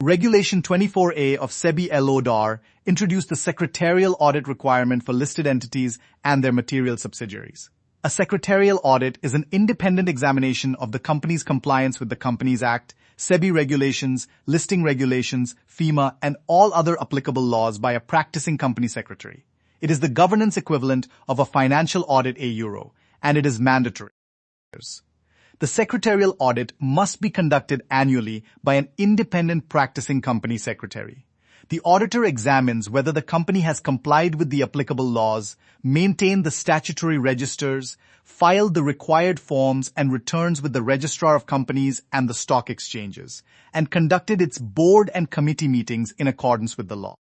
Regulation 24A of SEBI LODR introduced the Secretarial Audit requirement for listed entities and their material subsidiaries. A secretarial audit is an independent examination of the company's compliance with the Companies Act, SEBI regulations, listing regulations, FEMA, and all other applicable laws by a practicing company secretary. It is the governance equivalent of a financial audit euro, and it is mandatory. The secretarial audit must be conducted annually by an independent practicing company secretary. The auditor examines whether the company has complied with the applicable laws, maintained the statutory registers, filed the required forms and returns with the Registrar of Companies and the stock exchanges, and conducted its board and committee meetings in accordance with the law.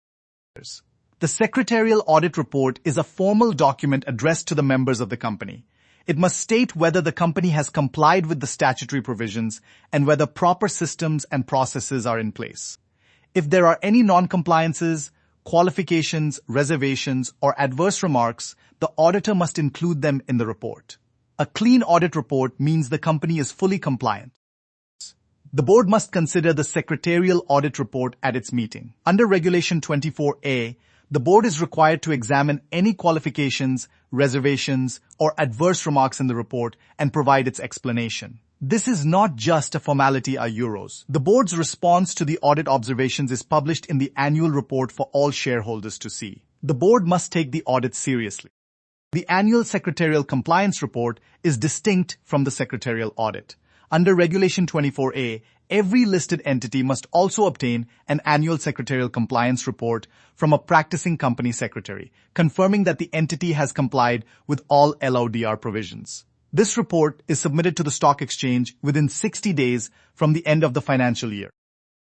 The Secretarial Audit Report is a formal document addressed to the members of the company. It must state whether the company has complied with the statutory provisions and whether proper systems and processes are in place. If there are any non-compliances, qualifications, reservations, or adverse remarks, the auditor must include them in the report. A clean audit report means the company is fully compliant. The board must consider the Secretarial Audit Report at its meeting. Under Regulation 24A, the board is required to examine any qualifications, reservations, or adverse remarks in the report and provide its explanation. This is not just a formality a euros. The board's response to the audit observations is published in the annual report for all shareholders to see. The board must take the audit seriously. The annual secretarial compliance report is distinct from the secretarial audit. Under Regulation 24A, every listed entity must also obtain an annual secretarial compliance report from a practicing company secretary, confirming that the entity has complied with all LODR provisions. This report is submitted to the stock exchange within 60 days from the end of the financial year.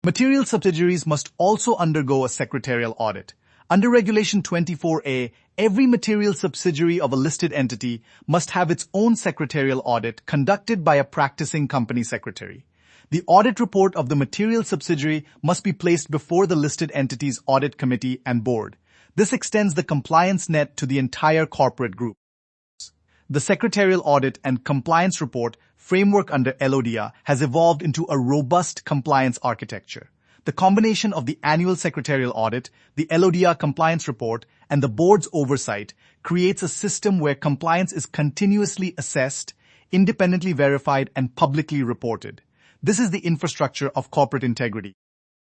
Material subsidiaries must also undergo a secretarial audit. Under Regulation 24A, every material subsidiary of a listed entity must have its own secretarial audit conducted by a practicing company secretary. The audit report of the material subsidiary must be placed before the listed entity's audit committee and board. This extends the compliance net to the entire corporate group. The Secretarial Audit and Compliance Report framework under LODR has evolved into a robust compliance architecture. The combination of the annual secretarial audit, the LODR compliance report, and the board's oversight creates a system where compliance is continuously assessed, independently verified, and publicly reported. This is the infrastructure of corporate integrity.